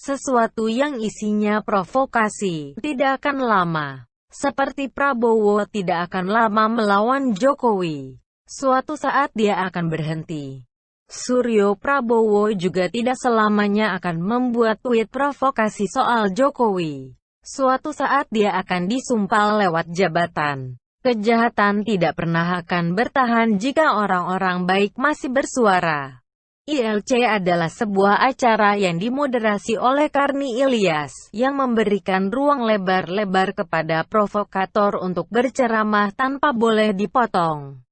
sesuatu yang isinya provokasi, tidak akan lama. Seperti Prabowo tidak akan lama melawan Jokowi. Suatu saat dia akan berhenti. Suryo Prabowo juga tidak selamanya akan membuat tweet provokasi soal Jokowi. Suatu saat dia akan disumpal lewat jabatan. Kejahatan tidak pernah akan bertahan jika orang-orang baik masih bersuara. ILC adalah sebuah acara yang dimoderasi oleh Karni Ilyas, yang memberikan ruang lebar-lebar kepada provokator untuk berceramah tanpa boleh dipotong.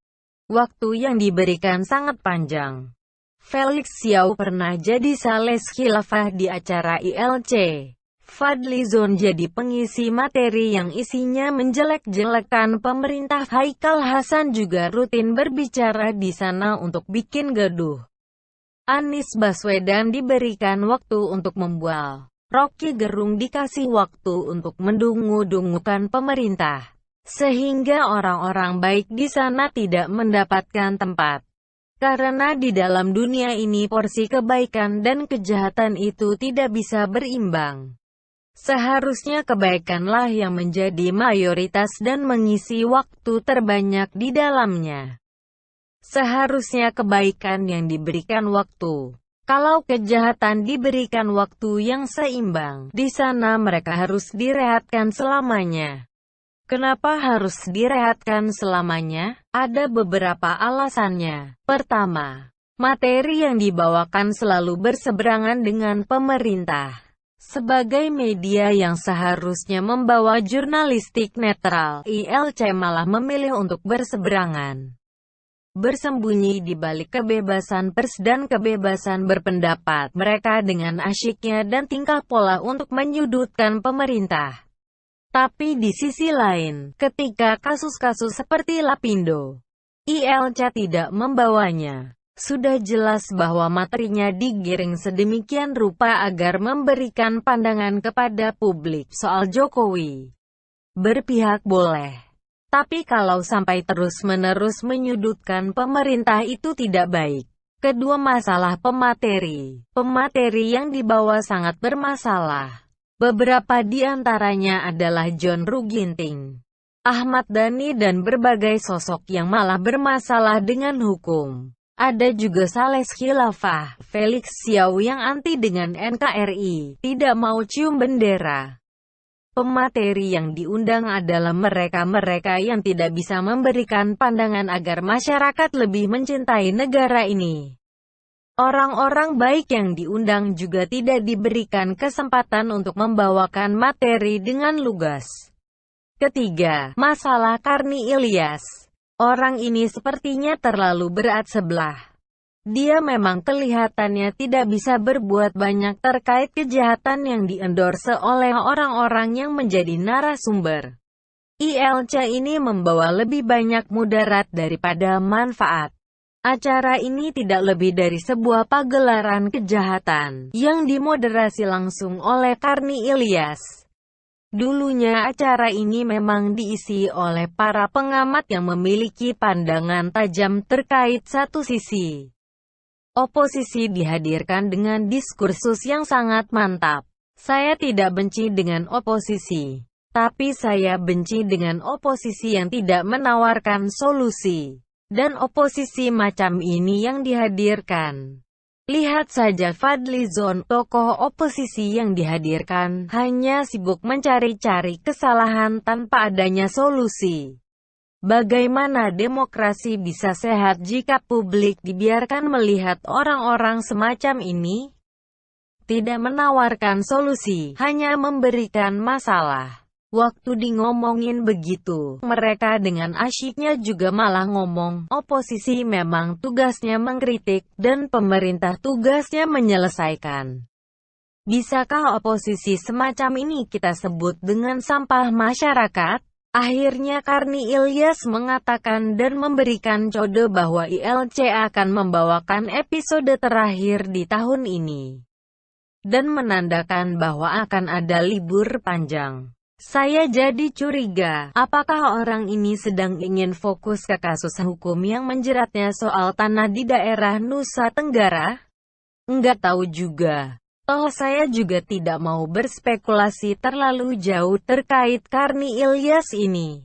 Waktu yang diberikan sangat panjang. Felix Xiao pernah jadi sales khilafah di acara ILC. Fadlizon jadi pengisi materi yang isinya menjelek-jelekan pemerintah. Haikal Hasan juga rutin berbicara di sana untuk bikin gaduh. Anies Baswedan diberikan waktu untuk membual. Rocky Gerung dikasih waktu untuk mendungu-dungukan pemerintah. Sehingga orang-orang baik di sana tidak mendapatkan tempat. Karena di dalam dunia ini porsi kebaikan dan kejahatan itu tidak bisa berimbang. Seharusnya kebaikanlah yang menjadi mayoritas dan mengisi waktu terbanyak di dalamnya. Seharusnya kebaikan yang diberikan waktu. Kalau kejahatan diberikan waktu yang seimbang, di sana mereka harus direhatkan selamanya. Kenapa harus direhatkan selamanya? Ada beberapa alasannya. Pertama, materi yang dibawakan selalu berseberangan dengan pemerintah. Sebagai media yang seharusnya membawa jurnalistik netral, ILC malah memilih untuk berseberangan. Bersembunyi di balik kebebasan pers dan kebebasan berpendapat mereka dengan asyiknya dan tingkah pola untuk menyudutkan pemerintah. Tapi di sisi lain, ketika kasus-kasus seperti Lapindo, ILC tidak membawanya. Sudah jelas bahwa materinya digiring sedemikian rupa agar memberikan pandangan kepada publik soal Jokowi. Berpihak boleh. Tapi kalau sampai terus-menerus menyudutkan pemerintah itu tidak baik. Kedua, masalah pemateri. Pemateri yang dibawa sangat bermasalah. Beberapa di antaranya adalah John Ruginting, Ahmad Dhani dan berbagai sosok yang malah bermasalah dengan hukum. Ada juga sales khilafah, Felix Xiao yang anti dengan NKRI, tidak mau cium bendera. Pemateri yang diundang adalah mereka-mereka yang tidak bisa memberikan pandangan agar masyarakat lebih mencintai negara ini. Orang-orang baik yang diundang juga tidak diberikan kesempatan untuk membawakan materi dengan lugas. Ketiga, masalah Karni Ilyas. Orang ini sepertinya terlalu berat sebelah. Dia memang kelihatannya tidak bisa berbuat banyak terkait kejahatan yang diendorse oleh orang-orang yang menjadi narasumber. ILC ini membawa lebih banyak mudarat daripada manfaat. Acara ini tidak lebih dari sebuah pagelaran kejahatan yang dimoderasi langsung oleh Karni Ilyas. Dulunya acara ini memang diisi oleh para pengamat yang memiliki pandangan tajam terkait satu sisi. Oposisi dihadirkan dengan diskursus yang sangat mantap. Saya tidak benci dengan oposisi, tapi saya benci dengan oposisi yang tidak menawarkan solusi. Dan oposisi macam ini yang dihadirkan. Lihat saja Fadlizon, tokoh oposisi yang dihadirkan, hanya sibuk mencari-cari kesalahan tanpa adanya solusi. Bagaimana demokrasi bisa sehat jika publik dibiarkan melihat orang-orang semacam ini? Tidak menawarkan solusi, hanya memberikan masalah. Waktu di ngomongin begitu, mereka dengan asyiknya juga malah ngomong, oposisi memang tugasnya mengkritik, dan pemerintah tugasnya menyelesaikan. Bisakah oposisi semacam ini kita sebut dengan sampah masyarakat? Akhirnya Karni Ilyas mengatakan dan memberikan kode bahwa ILC akan membawakan episode terakhir di tahun ini. Dan menandakan bahwa akan ada libur panjang. Saya jadi curiga, apakah orang ini sedang ingin fokus ke kasus hukum yang menjeratnya soal tanah di daerah Nusa Tenggara? Enggak tahu juga. Toh saya juga tidak mau berspekulasi terlalu jauh terkait Karni Ilyas ini.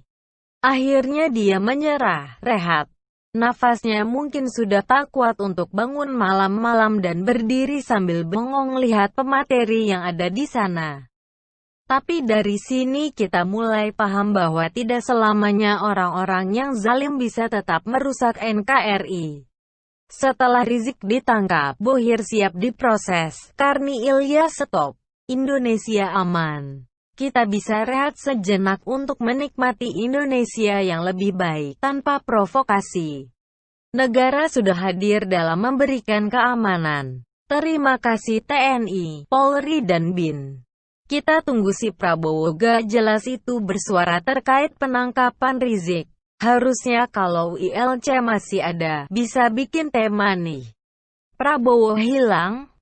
Akhirnya dia menyerah, rehat. Nafasnya mungkin sudah tak kuat untuk bangun malam-malam dan berdiri sambil bengong lihat pemateri yang ada di sana. Tapi dari sini kita mulai paham bahwa tidak selamanya orang-orang yang zalim bisa tetap merusak NKRI. Setelah Rizik ditangkap, Bohir siap diproses, Karni Ilyas stop. Indonesia aman. Kita bisa rehat sejenak untuk menikmati Indonesia yang lebih baik, tanpa provokasi. Negara sudah hadir dalam memberikan keamanan. Terima kasih TNI, Polri dan BIN. Kita tunggu si Prabowo gak jelas itu bersuara terkait penangkapan Rizik. Harusnya kalau ILC masih ada, bisa bikin tema nih. Prabowo hilang,